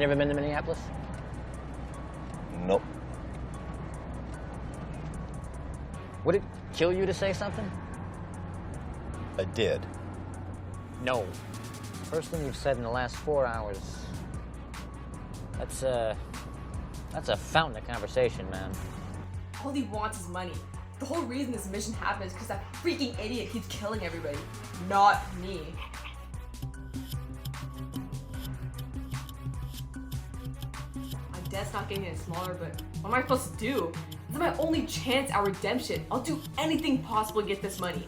ever been to Minneapolis? Nope. Would it kill you to say something? I did. No. First thing you've said in the last 4 hours. That's a fountain of conversation, man. All he wants is money. The whole reason this mission happens is because that freaking idiot keeps killing everybody. Not me. My debt's not getting any smaller, but what am I supposed to do? This is my only chance at redemption. I'll do anything possible to get this money,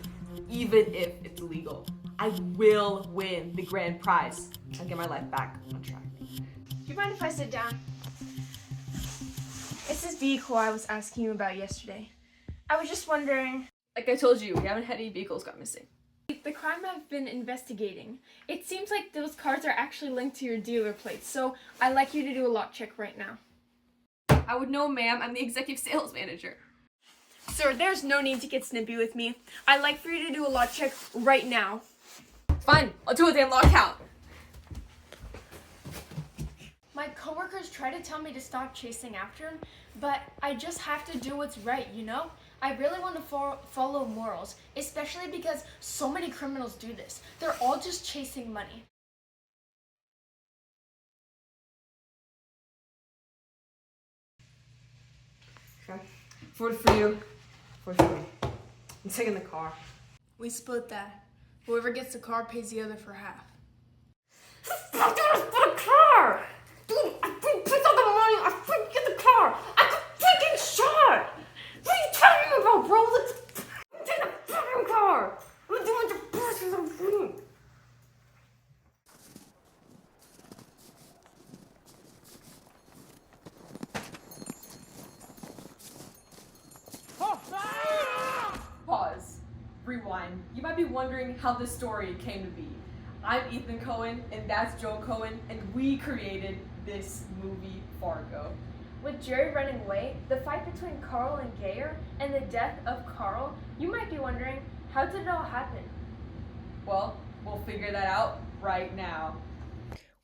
even if it's illegal. I will win the grand prize. I'll get my life back on track. Do you mind if I sit down? It's this vehicle I was asking you about yesterday. I was just wondering... Like I told you, we haven't had any vehicles got missing. The crime I've been investigating, it seems like those cars are actually linked to your dealer plates, so I'd like you to do a lot check right now. I would know, ma'am. I'm the executive sales manager. Sir, there's no need to get snippy with me. I'd like for you to do a lot check right now. Fine, I'll do a damn log count. My coworkers try to tell me to stop chasing after him, but I just have to do what's right, you know? I really want to follow morals, especially because so many criminals do this. They're all just chasing money. Okay. 40 for you. 40 for me. I'm taking the car. We split that. Whoever gets the car pays the other for half. Fuck the car! Dude, I freaking picked up the money. I freaking get the car. I got freaking shot. What are you talking about, bro? Let's take the fucking car. I'm doing the best of the room. Pause. Rewind. You might be wondering how this story came to be. I'm Ethan Cohen, and that's Joe Cohen, and we created this movie, Fargo. With Jerry running away, the fight between Carl and Gayer, and the death of Carl, you might be wondering, how did it all happen? Well, we'll figure that out right now.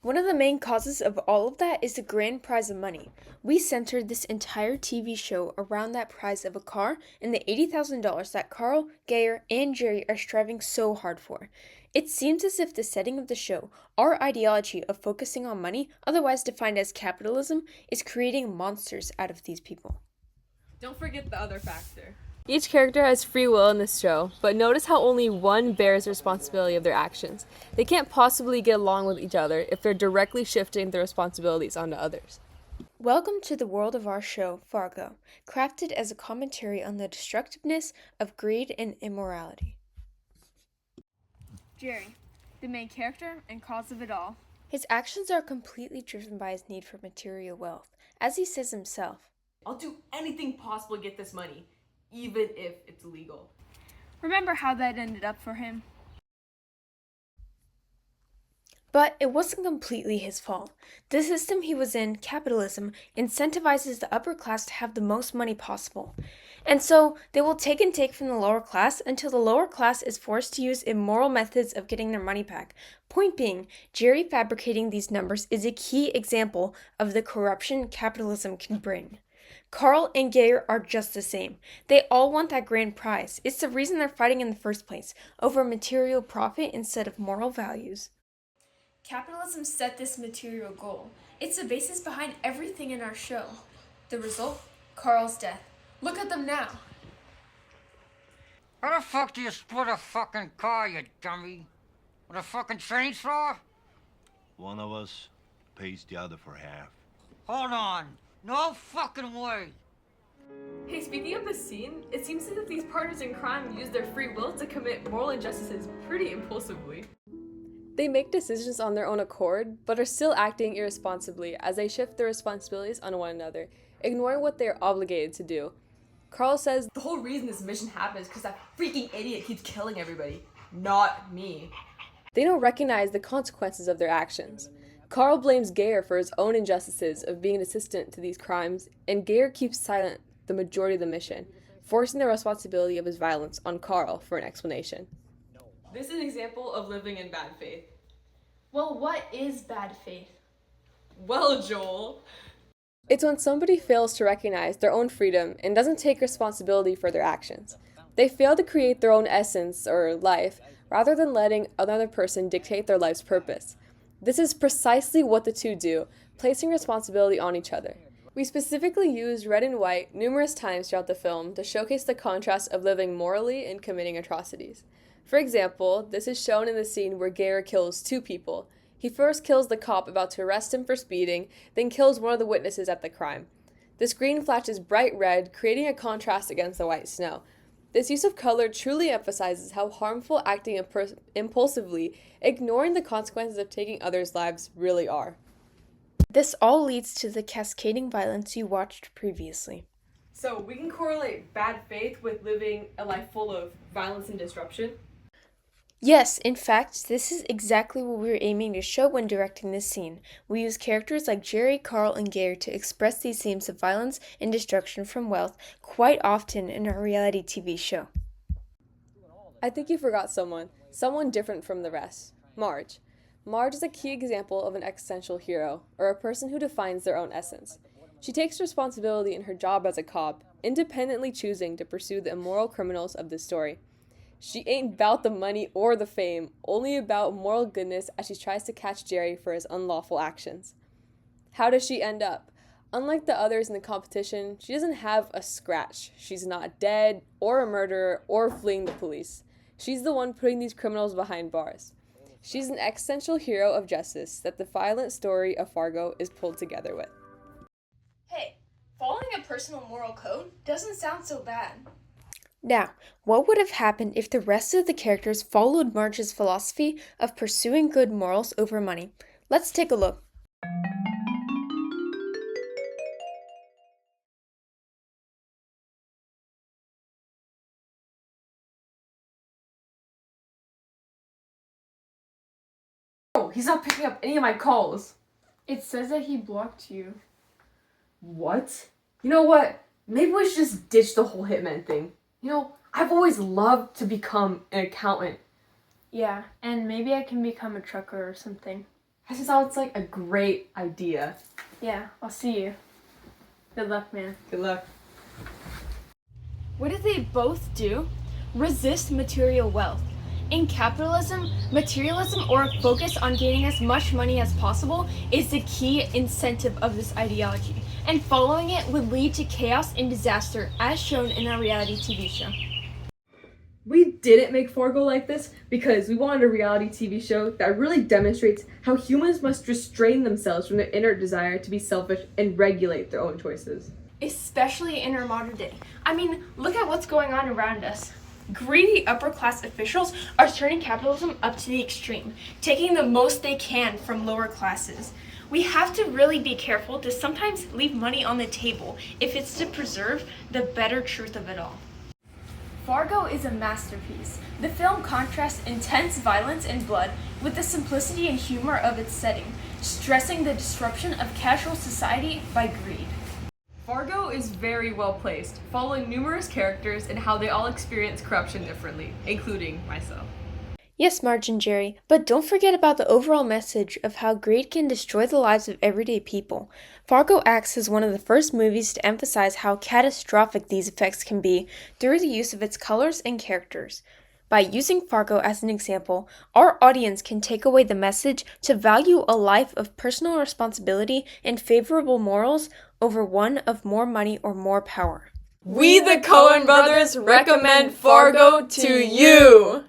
One of the main causes of all of that is the grand prize of money. We centered this entire TV show around that prize of a car and the $80,000 that Carl, Gayer, and Jerry are striving so hard for. It seems as if the setting of the show, our ideology of focusing on money, otherwise defined as capitalism, is creating monsters out of these people. Don't forget the other factor. Each character has free will in this show, but notice how only one bears responsibility of their actions. They can't possibly get along with each other if they're directly shifting their responsibilities onto others. Welcome to the world of our show, Fargo, crafted as a commentary on the destructiveness of greed and immorality. Jerry, the main character and cause of it all. His actions are completely driven by his need for material wealth, as he says himself. I'll do anything possible to get this money, even if it's illegal. Remember how that ended up for him? But it wasn't completely his fault. The system he was in, capitalism, incentivizes the upper class to have the most money possible. And so they will take and take from the lower class until the lower class is forced to use immoral methods of getting their money back. Point being, Jerry fabricating these numbers is a key example of the corruption capitalism can bring. Carl and Gayer are just the same. They all want that grand prize. It's the reason they're fighting in the first place, over material profit instead of moral values. Capitalism set this material goal. It's the basis behind everything in our show. The result? Carl's death. Look at them now. How the fuck do you split a fucking car, you dummy? With a fucking chainsaw? One of us pays the other for half. Hold on. No fucking way. Hey, speaking of the scene, it seems as if these partners in crime use their free will to commit moral injustices pretty impulsively. They make decisions on their own accord, but are still acting irresponsibly as they shift their responsibilities on one another, ignoring what they are obligated to do. Carl says, The whole reason this mission happens is because that freaking idiot keeps killing everybody. Not me. they don't recognize the consequences of their actions. Carl blames Gayer for his own injustices of being an assistant to these crimes, and Gayer keeps silent the majority of the mission, forcing the responsibility of his violence on Carl for an explanation. This is an example of living in bad faith. Well, what is bad faith? Well, Joel. It's when somebody fails to recognize their own freedom and doesn't take responsibility for their actions. They fail to create their own essence or life, rather than letting another person dictate their life's purpose. This is precisely what the two do, placing responsibility on each other. We specifically used red and white numerous times throughout the film to showcase the contrast of living morally and committing atrocities. For example, this is shown in the scene where Gare kills two people. He first kills the cop about to arrest him for speeding, then kills one of the witnesses at the crime. The screen flashes bright red, creating a contrast against the white snow. This use of color truly emphasizes how harmful acting impulsively, ignoring the consequences of taking others' lives, really are. This all leads to the cascading violence you watched previously. So we can correlate bad faith with living a life full of violence and disruption? Yes, in fact, this is exactly what we were aiming to show when directing this scene. We use characters like Jerry, Carl, and Gare to express these themes of violence and destruction from wealth quite often in our reality TV show. I think you forgot someone different from the rest. Marge. Marge is a key example of an existential hero, or a person who defines their own essence. She takes responsibility in her job as a cop, independently choosing to pursue the immoral criminals of this story. She ain't about the money or the fame, only about moral goodness as she tries to catch Jerry for his unlawful actions. How does she end up? Unlike the others in the competition, she doesn't have a scratch. She's not dead, or a murderer, or fleeing the police. She's the one putting these criminals behind bars. She's an existential hero of justice that the violent story of Fargo is pulled together with. Hey, following a personal moral code doesn't sound so bad. Now, what would have happened if the rest of the characters followed Marge's philosophy of pursuing good morals over money? Let's take a look. Oh, he's not picking up any of my calls. It says that he blocked you. What? You know what? Maybe we should just ditch the whole hitman thing. You know, I've always loved to become an accountant. Yeah, and maybe I can become a trucker or something. That just sounds like a great idea. Yeah, I'll see you. Good luck, man. Good luck. What do they both do? Resist material wealth. In capitalism, materialism or a focus on gaining as much money as possible is the key incentive of this ideology, and following it would lead to chaos and disaster as shown in our reality TV show. We didn't make Fargo like this because we wanted a reality TV show that really demonstrates how humans must restrain themselves from their inner desire to be selfish and regulate their own choices. Especially in our modern day. I mean, look at what's going on around us. Greedy upper-class officials are turning capitalism up to the extreme, taking the most they can from lower classes. We have to really be careful to sometimes leave money on the table if it's to preserve the better truth of it all. Fargo is a masterpiece. The film contrasts intense violence and blood with the simplicity and humor of its setting, stressing the disruption of casual society by greed. Fargo is very well placed, following numerous characters and how they all experience corruption differently, including myself. Yes, Marge and Jerry, but don't forget about the overall message of how greed can destroy the lives of everyday people. Fargo acts as one of the first movies to emphasize how catastrophic these effects can be through the use of its colors and characters. By using Fargo as an example, our audience can take away the message to value a life of personal responsibility and favorable morals over one of more money or more power. We, the Coen brothers, recommend Fargo to you!